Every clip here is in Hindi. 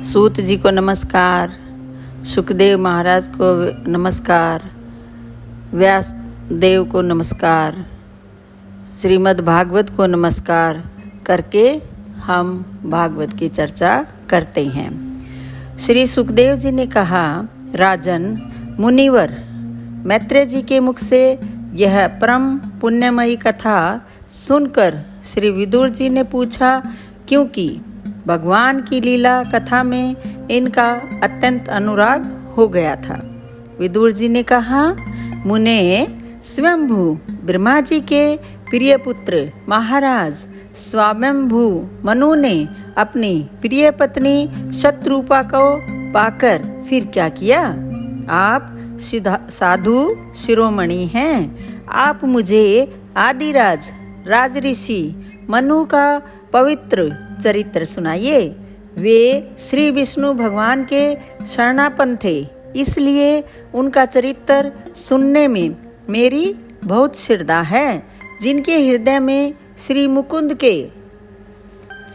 सूत जी को नमस्कार, सुखदेव महाराज को नमस्कार, व्यास देव को नमस्कार, श्रीमद् भागवत को नमस्कार करके हम भागवत की चर्चा करते हैं। श्री सुखदेव जी ने कहा, राजन मुनिवर, मैत्रेय जी के मुख से यह परम पुण्यमयी कथा सुनकर श्री विदुर जी ने पूछा, क्योंकि भगवान की लीला कथा में इनका अत्यंत अनुराग हो गया था। विदुर जी ने कहा, मुने स्वयंभू ब्रह्मा जी के प्रिय पुत्र महाराज स्वयंभू मनु ने अपनी प्रिय पत्नी शतरूपा को पाकर फिर क्या किया? आप साधु शिरोमणि हैं। आप मुझे आदिराज राजऋषि मनु का पवित्र चरित्र सुनाइए। वे श्री विष्णु भगवान के शरणापन्न थे, इसलिए उनका चरित्र सुनने में मेरी बहुत श्रद्धा है। जिनके हृदय में श्री मुकुंद के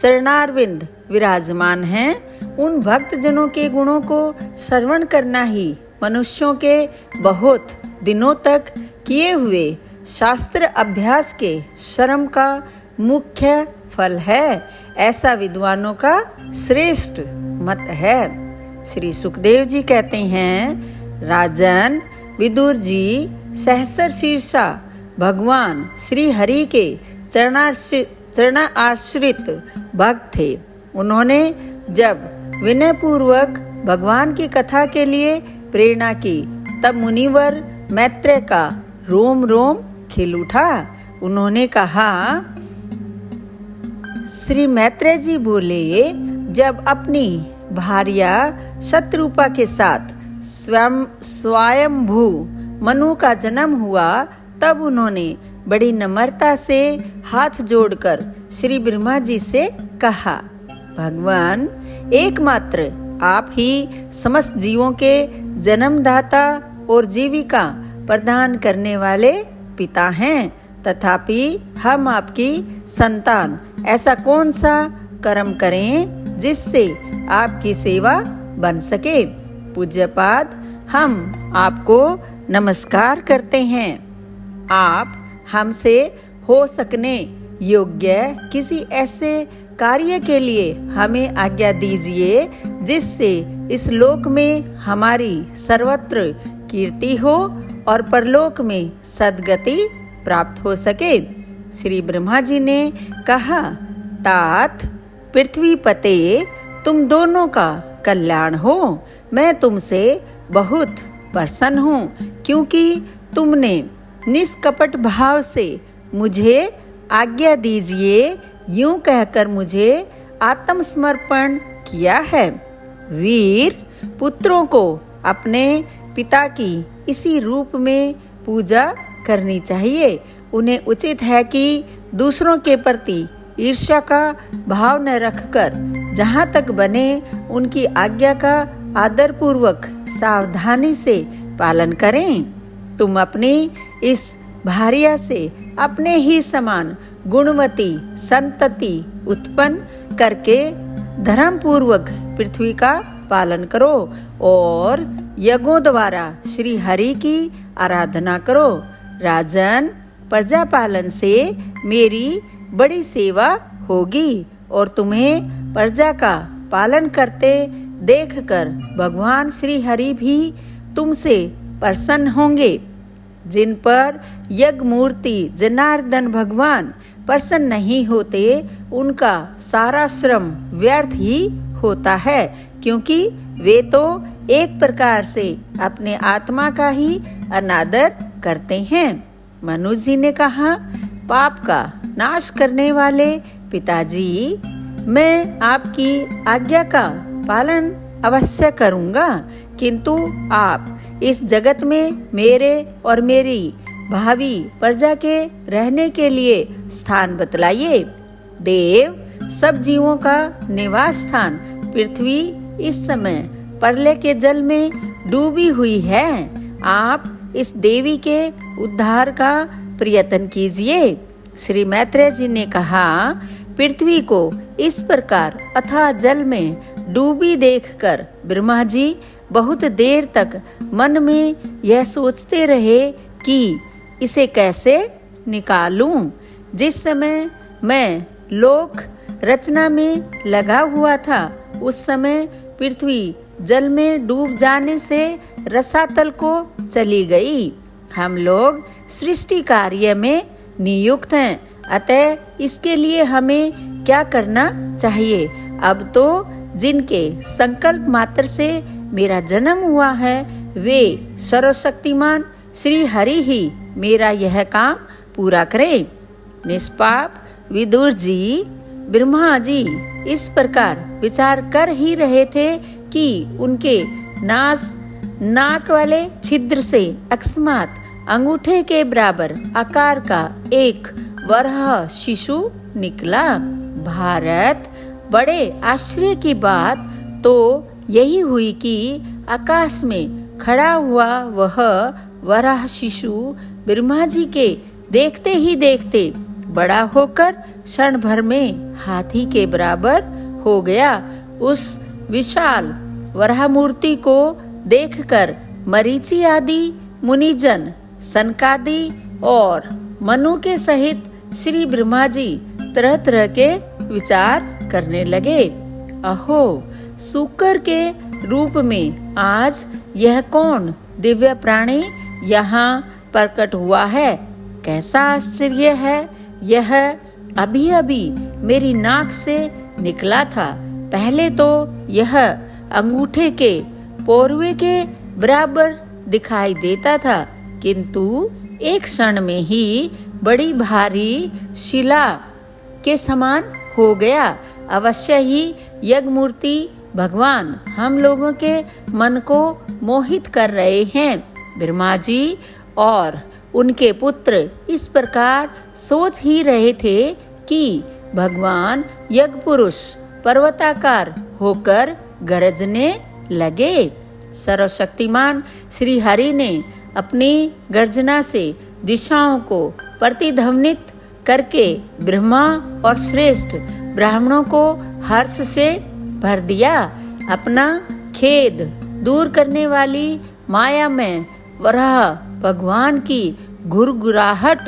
चरणारविंद विराजमान हैं, उन भक्त जनों के गुणों को श्रवण करना ही मनुष्यों के बहुत दिनों तक किए हुए शास्त्र अभ्यास के श्रम का मुख्य फल है, ऐसा विद्वानों का श्रेष्ठ मत है। श्री सुखदेव जी कहते हैं, राजन विदुर जी सहस्र शीर्षा भगवान श्री हरि के चरणाश्रित भक्त थे। उन्होंने जब विनय पूर्वक भगवान की कथा के लिए प्रेरणा की, तब मुनिवर मैत्रेय का रोम रोम खिल उठा। उन्होंने कहा, श्री मैत्रेय जी बोले, जब अपनी भार्या शतरूपा के साथ स्वयंभू मनु का जन्म हुआ, तब उन्होंने बड़ी नम्रता से हाथ जोड़कर श्री ब्रह्मा जी से कहा, भगवान एकमात्र आप ही समस्त जीवों के जन्मदाता और जीविका प्रदान करने वाले पिता हैं, तथापि हम आपकी संतान ऐसा कौन सा कर्म करें जिससे आपकी सेवा बन सके। पूज्यपाद, हम आपको नमस्कार करते हैं। आप हमसे हो सकने योग्य किसी ऐसे कार्य के लिए हमें आज्ञा दीजिए जिससे इस लोक में हमारी सर्वत्र कीर्ति हो और परलोक में सद्गति प्राप्त हो सके। श्री ब्रह्मा जी ने कहा, तात पृथ्वी पते, तुम दोनों का कल्याण हो। मैं तुमसे बहुत प्रसन्न हूँ, क्योंकि तुमने निष्कपट भाव से मुझे आज्ञा दीजिए यूं कहकर मुझे आत्मसमर्पण किया है। वीर पुत्रों को अपने पिता की इसी रूप में पूजा करनी चाहिए। उन्हें उचित है कि दूसरों के प्रति ईर्ष्या का भाव न रखकर जहाँ तक बने उनकी आज्ञा का आदर पूर्वक सावधानी से पालन करें। तुम अपनी इस भार्या से अपने ही समान गुणवती संतति उत्पन्न करके धर्म पूर्वक पृथ्वी का पालन करो और यज्ञों द्वारा श्री हरि की आराधना करो। राजन, प्रजा पालन से मेरी बड़ी सेवा होगी और तुम्हें प्रजा का पालन करते देखकर भगवान श्री हरि भी तुमसे प्रसन्न होंगे। जिन पर यज्ञ मूर्ति जनार्दन भगवान प्रसन्न नहीं होते, उनका सारा श्रम व्यर्थ ही होता है, क्योंकि वे तो एक प्रकार से अपने आत्मा का ही अनादर करते हैं। मनु जी ने कहा, पाप का नाश करने वाले पिताजी, मैं आपकी आज्ञा का पालन अवश्य करूंगा, किंतु आप इस जगत में मेरे और मेरी भावी प्रजा के रहने के लिए स्थान बतलाइए। देव, सब जीवों का निवास स्थान पृथ्वी इस समय प्रलय के जल में डूबी हुई है। आप इस देवी के उद्धार का प्रयत्न कीजिए। श्री मैत्रेय जी ने कहा, पृथ्वी को इस प्रकार अथाह जल में डूबी देखकर ब्रह्मा जी बहुत देर तक मन में यह सोचते रहे कि इसे कैसे निकालूं। जिस समय मैं लोक रचना में लगा हुआ था उस समय पृथ्वी जल में डूब जाने से रसातल को चली गई। हम लोग सृष्टि कार्य में नियुक्त हैं, अतः इसके लिए हमें क्या करना चाहिए। अब तो जिनके संकल्प मात्र से मेरा जन्म हुआ है वे सर्वशक्तिमान श्री हरि ही मेरा यह काम पूरा करें। निष्पाप विदुर जी ब्रह्मा जी इस प्रकार विचार कर ही रहे थे कि उनके नाक वाले छिद्र से अकस्मात अंगूठे के बराबर आकार का एक वराह शिशु निकला। भारत बड़े आश्चर्य की बात तो यही हुई कि आकाश में खड़ा हुआ वह वराह शिशु ब्रह्मा जी के देखते ही देखते बड़ा होकर क्षण भर में हाथी के बराबर हो गया। उस विशाल वराह मूर्ति को देखकर मरीचि आदि मुनिजन सनकादि और मनु के सहित श्री ब्रह्मा जी तरह तरह के विचार करने लगे। अहो, सूकर के रूप में आज यह कौन दिव्य प्राणी यहाँ प्रकट हुआ है। कैसा आश्चर्य है, यह अभी अभी मेरी नाक से निकला था। पहले तो यह अंगूठे के पोरवे के बराबर दिखाई देता था, किंतु एक क्षण में ही बड़ी भारी शिला के समान हो गया। अवश्य ही यज्ञ मूर्ति भगवान हम लोगों के मन को मोहित कर रहे हैं। ब्रह्मा जी और उनके पुत्र इस प्रकार सोच ही रहे थे कि भगवान यज्ञ पुरुष पर्वताकार होकर गरजने लगे। सर्वशक्तिमान श्री हरि ने अपनी गर्जना से दिशाओं को प्रतिध्वनित करके ब्रह्मा और श्रेष्ठ ब्राह्मणों को हर्ष से भर दिया। अपना खेद दूर करने वाली माया में वराह भगवान की घुरघुराहट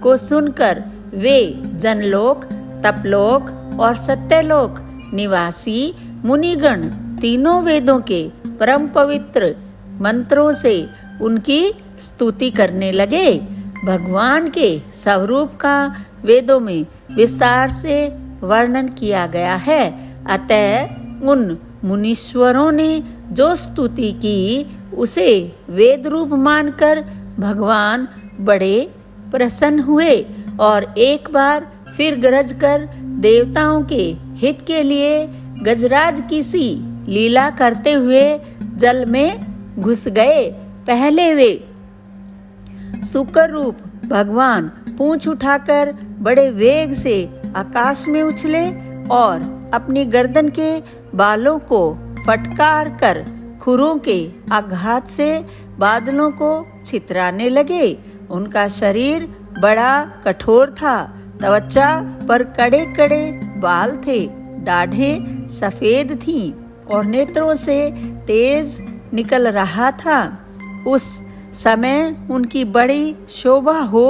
को सुनकर वे जनलोक, तपलोक और सत्यलोक निवासी मुनिगण तीनों वेदों के परम पवित्र मंत्रों से उनकी स्तुति करने लगे। भगवान के स्वरूप का वेदों में विस्तार से वर्णन किया गया है, अतः उन मुनीश्वरों ने जो स्तुति की उसे वेद रूप मानकर भगवान बड़े प्रसन्न हुए और एक बार फिर गरज कर देवताओं के हित के लिए गजराज की सी लीला करते हुए जल में घुस गए। पहले वे सुकर रूप भगवान पूंछ उठाकर बड़े वेग से आकाश में उछले और अपनी गर्दन के बालों को फटकार कर खुरों के आघात से बादलों को छितराने लगे। उनका शरीर बड़ा कठोर था, त्वचा पर कड़े कड़े बाल थे, दाढ़ें सफेद थीं और नेत्रों से तेज निकल रहा था। उस समय उनकी बड़ी शोभा हो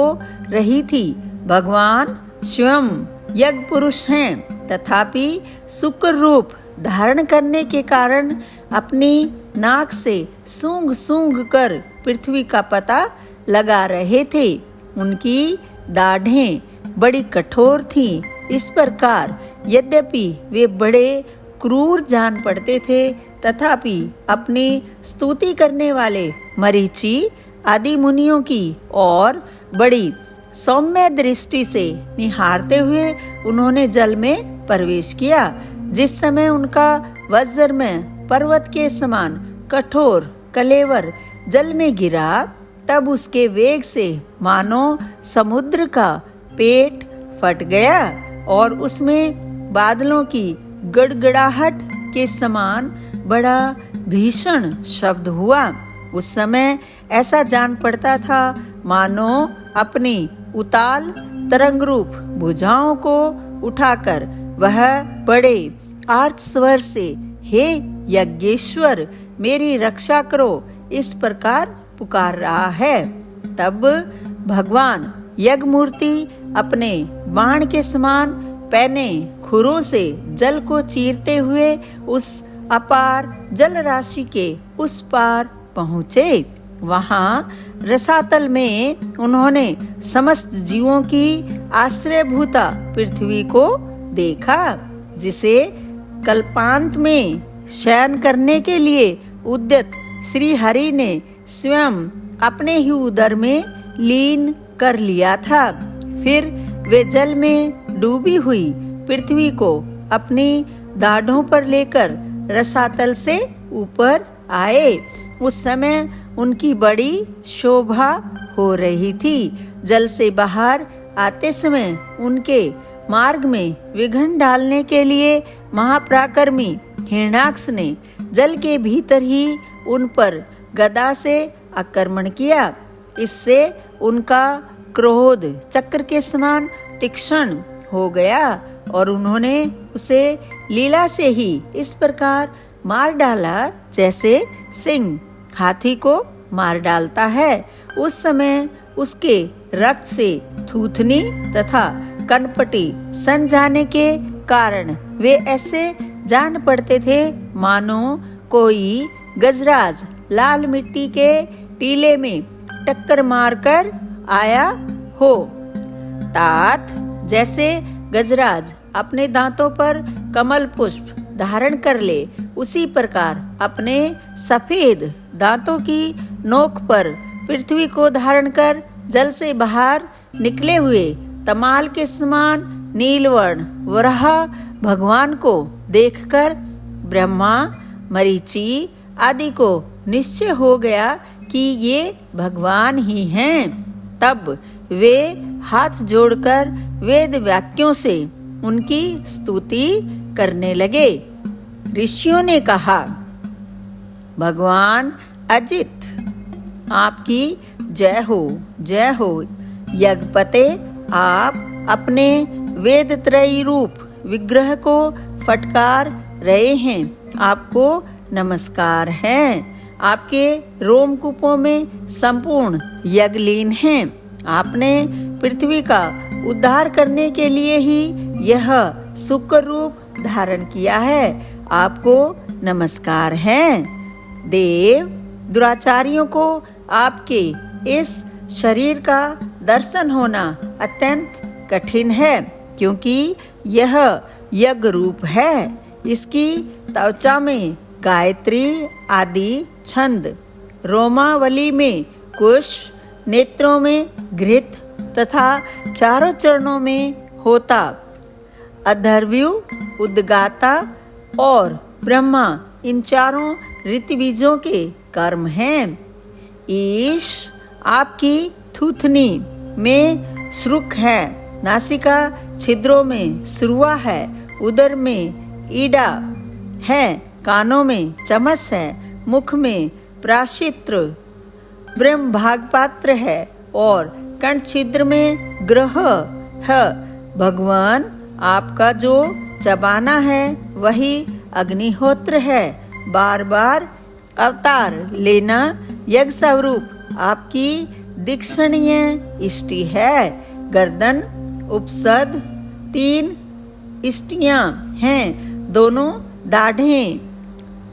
रही थी। भगवान स्वयं यज्ञ पुरुष हैं, तथापि शुक्र रूप धारण करने के कारण अपनी नाक से सूंघ सूंघ कर पृथ्वी का पता लगा रहे थे। उनकी दाढ़ें बड़ी कठोर थीं। इस प्रकार यद्यपि वे बड़े क्रूर जान पड़ते थे, तथापि अपनी स्तुति करने वाले मरीचि आदि मुनियों की और बड़ी सौम्य दृष्टि से निहारते हुए उन्होंने जल में प्रवेश किया। जिस समय उनका वज्र में पर्वत के समान कठोर कलेवर जल में गिरा, तब उसके वेग से मानो समुद्र का पेट फट गया और उसमें बादलों की गड़गड़ाहट के समान बड़ा भीषण शब्द हुआ। उस समय ऐसा जान पड़ता था मानो अपनी उताल तरंग रूप भुजाओं को उठाकर वह बड़े आर्त स्वर से हे यज्ञेश्वर मेरी रक्षा करो, इस प्रकार पुकार रहा है। तब भगवान यज्ञमूर्ति अपने बाण के समान पैने खुरों से जल को चीरते हुए उस अपार जल राशि के उस पार पहुँचे। वहाँ रसातल में उन्होंने समस्त जीवों की आश्रयभूता पृथ्वी को देखा, जिसे कल्पांत में शयन करने के लिए उद्यत श्री हरि ने स्वयं अपने ही उदर में लीन कर लिया था। फिर वे जल में डूबी हुई पृथ्वी को अपनी दाढ़ों पर लेकर रसातल से ऊपर आए। उस समय उनकी बड़ी शोभा हो रही थी। जल से बाहर आते समय उनके मार्ग में विघ्न डालने के लिए महापराक्रमी हिरण्याक्ष ने जल के भीतर ही उन पर गदा से आक्रमण किया। इससे उनका क्रोध चक्र के समान तीक्ष्ण हो गया और उन्होंने उसे लीला से ही इस प्रकार मार डाला जैसे सिंह हाथी को मार डालता है। उस समय उसके रक्त से थूथनी तथा कनपटी सन जाने के कारण वे ऐसे जान पड़ते थे मानो कोई गजराज लाल मिट्टी के टीले में टक्कर मारकर आया हो। तात जैसे गजराज अपने दांतों पर कमल पुष्प धारण कर ले, उसी प्रकार अपने सफेद दांतों की नोक पर पृथ्वी को धारण कर जल से बाहर निकले हुए तमाल के समान नीलवर्ण वराह भगवान को देखकर ब्रह्मा मरीचि आदि को निश्चय हो गया कि ये भगवान ही हैं। तब वे हाथ जोड़कर वेद वाक्यों से उनकी स्तुति करने लगे। ऋषियों ने कहा, भगवान अजित आपकी जय हो, जय हो। यज्ञपते आप अपने वेद त्रयी रूप विग्रह को फटकार रहे हैं, आपको नमस्कार है। आपके रोमकूपों में संपूर्ण यज्ञलीन हैं। आपने पृथ्वी का उद्धार करने के लिए ही यह शुक्र रूप धारण किया है, आपको नमस्कार है। देव दुराचारियों को आपके इस शरीर का दर्शन होना अत्यंत कठिन है, क्योंकि यह यज्ञ रूप है। इसकी त्वचा में गायत्री आदि छंद, रोमावली में कुश, नेत्रों में घृत तथा चारों चरणों में होता, अधर्व्यू, उद्गाता और ब्रह्मा इन चारों ऋतुबीजों के कर्म हैं। ईश आपकी थूथनी में श्रुक है, नासिका छिद्रों में सुरुआ है, उदर में ईडा है, कानों में चमस है, मुख में प्राशित्र ब्रह्म भागपात्र है और कंठ छिद्र में ग्रह है। भगवान आपका जो चबाना है वही अग्निहोत्र है। बार बार अवतार लेना यज्ञ स्वरूप आपकी दीक्षणीय इष्टि है। गर्दन उपसद 3 इष्टियां हैं, दोनों दाढ़ें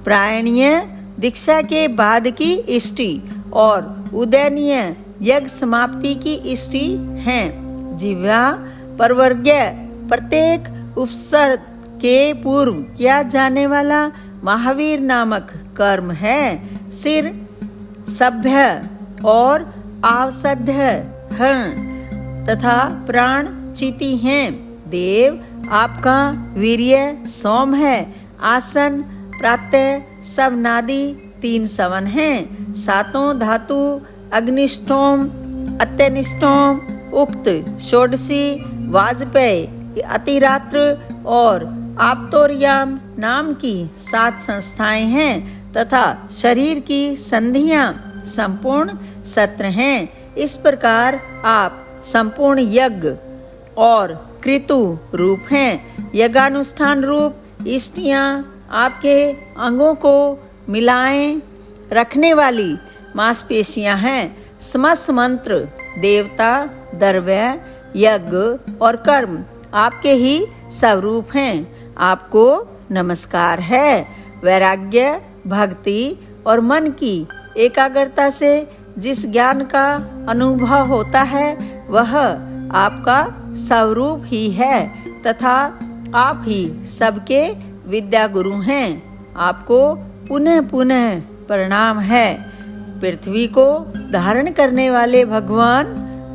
प्रायणीय दीक्षा के बाद की इष्टि और उदयनीय यज्ञ समाप्ति की इष्टि हैं। जिह्वा परवर्ग्य प्रत्येक उपसर्ग के पूर्व किया जाने वाला महावीर नामक कर्म है। सिर सभ्य और आवसध्य हैं तथा प्राण चिति हैं। देव आपका वीर्य सोम है। आसन प्रातः सब नादि 3 सवन हैं। 7 धातु अग्निष्टोम अत्यनिष्टोम उक्त षोडशी वाजपेय अतिरात्र और आप्तोर्याम नाम की 7 संस्थाएं हैं तथा शरीर की संधियां संपूर्ण सत्र हैं। इस प्रकार आप संपूर्ण यज्ञ और कृतु रूप हैं। यज्ञानुष्ठान रूप इष्टियां आपके अंगों को मिलाएं रखने वाली मांसपेशियां हैं। समस्त मंत्र, देवता, द्रव्य, यज्ञ और कर्म आपके ही स्वरूप हैं। आपको नमस्कार है। वैराग्य, भक्ति और मन की एकाग्रता से जिस ज्ञान का अनुभव होता है वह आपका स्वरूप ही है तथा आप ही सबके विद्या गुरु हैं। आपको पुनः पुनः प्रणाम है। पृथ्वी को धारण करने वाले भगवान,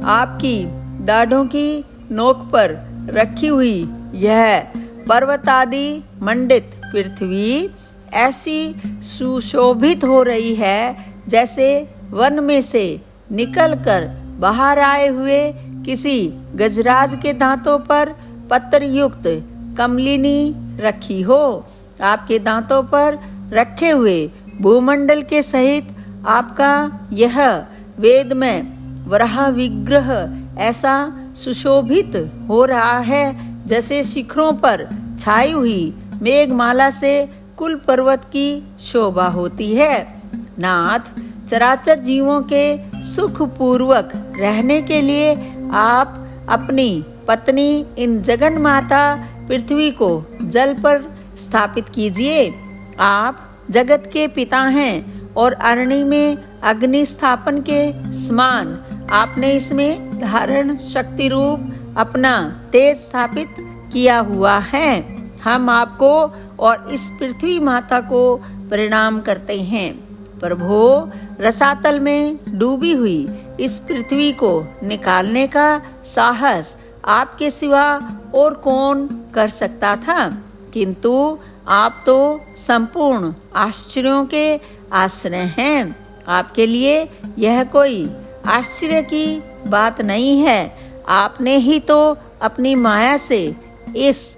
आपकी दाढ़ों की नोक पर रखी हुई यह पर्वतादि मंडित पृथ्वी ऐसी सुशोभित हो रही है जैसे वन में से निकलकर बाहर आए हुए किसी गजराज के दांतों पर पत्र युक्त कमलिनी रखी हो। आपके दांतों पर रखे हुए भूमंडल के सहित आपका यह वेदमय वराह विग्रह ऐसा सुशोभित हो रहा है जैसे शिखरों पर छाई हुई मेघमाला से कुल पर्वत की शोभा होती है। नाथ, चराचर जीवों के सुख पूर्वक रहने के लिए आप अपनी पत्नी इन जगन माता पृथ्वी को जल पर स्थापित कीजिए। आप जगत के पिता हैं और अरणी में अग्नि स्थापन के समान आपने इसमें धारण शक्ति रूप अपना तेज स्थापित किया हुआ है। हम आपको और इस पृथ्वी माता को प्रणाम करते हैं। प्रभु, रसातल में डूबी हुई इस पृथ्वी को निकालने का साहस आपके सिवा और कौन कर सकता था, किंतु आप तो संपूर्ण आश्चर्यों के आश्रय हैं। आपके लिए यह कोई आश्चर्य की बात नहीं है। आपने ही तो अपनी माया से इस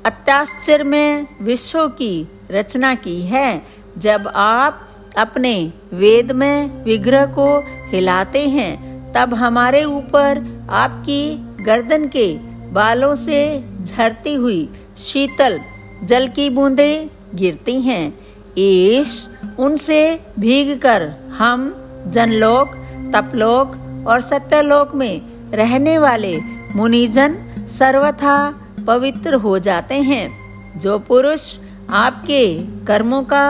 अत्याश्चर्यमय विश्व की रचना की है। जब आप अपने वेदमय विग्रह को हिलाते हैं तब हमारे ऊपर आपकी गर्दन के बालों से झरती हुई शीतल जल की बूंदें गिरती हैं। ईश उनसे भीगकर हम जनलोक, तपलोक और सत्यलोक में रहने वाले मुनिजन सर्वथा पवित्र हो जाते हैं। जो पुरुष आपके कर्मों का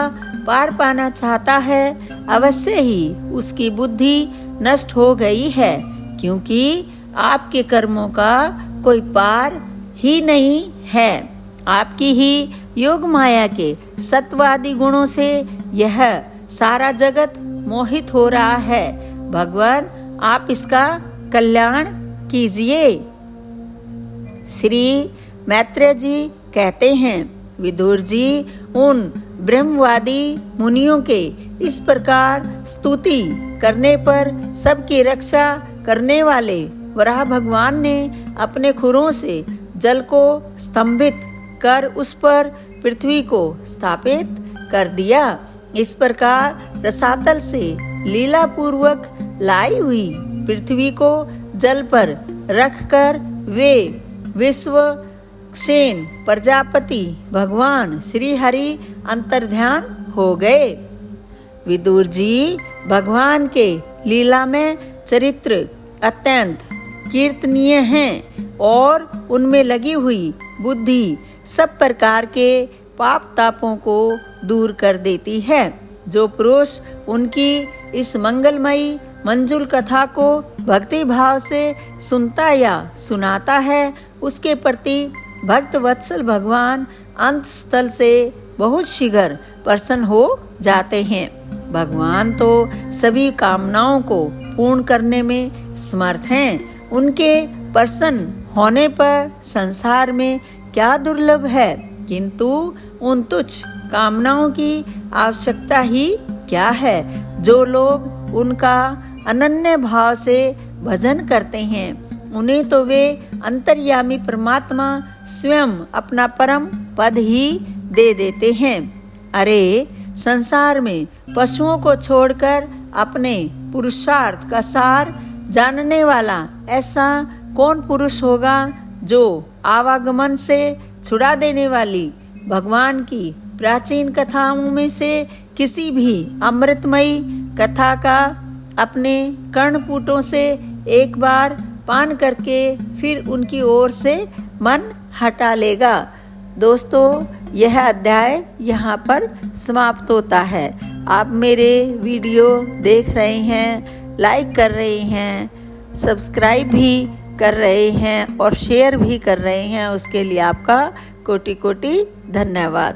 पार पाना चाहता है अवश्य ही उसकी बुद्धि नष्ट हो गई है, क्योंकि आपके कर्मों का कोई पार ही नहीं है। आपकी ही योग माया के सत्वादि गुणों से यह सारा जगत मोहित हो रहा है। भगवान, आप इसका कल्याण कीजिए। श्री मैत्रेय जी कहते हैं, विदुर जी उन ब्रह्मवादी मुनियों के इस प्रकार स्तुति करने पर सबकी रक्षा करने वाले वराह भगवान ने अपने खुरों से जल को स्तंभित कर उस पर पृथ्वी को स्थापित कर दिया। इस प्रकार रसातल से लीला पूर्वक लाई हुई पृथ्वी को जल पर रखकर वे विश्व सेन प्रजापति भगवान श्री हरि अंतर्ध्यान हो गए। विदुर जी, भगवान के लीला में चरित्र अत्यंत कीर्तनीय हैं और उनमें लगी हुई बुद्धि सब प्रकार के पाप तापों को दूर कर देती है। जो पुरुष उनकी इस मंगलमयी मंजुल कथा को भक्ति भाव से सुनता या सुनाता है, उसके प्रति भक्त वत्सल भगवान अंत स्थल से बहुत शीघ्र प्रसन्न हो जाते हैं। भगवान तो सभी कामनाओं को पूर्ण करने में समर्थ हैं। उनके प्रसन्न होने पर संसार में क्या दुर्लभ है, किंतु उन तुच्छ कामनाओं की आवश्यकता ही क्या है। जो लोग उनका अनन्य भाव से भजन करते हैं उन्हें तो वे अंतर्यामी परमात्मा स्वयं अपना परम पद ही दे देते हैं। अरे, संसार में पशुओं को छोड़कर अपने पुरुषार्थ का सार जानने वाला ऐसा कौन पुरुष होगा जो आवागमन से छुड़ा देने वाली भगवान की प्राचीन कथाओं में से किसी भी अमृतमयी कथा का अपने कर्णपुटों से एक बार पान करके फिर उनकी ओर से मन हटा लेगा। दोस्तों, यह अध्याय यहाँ पर समाप्त होता है। आप मेरे वीडियो देख रहे हैं, लाइक कर रहे हैं, सब्सक्राइब भी कर रहे हैं और शेयर भी कर रहे हैं, उसके लिए आपका कोटि कोटि धन्यवाद।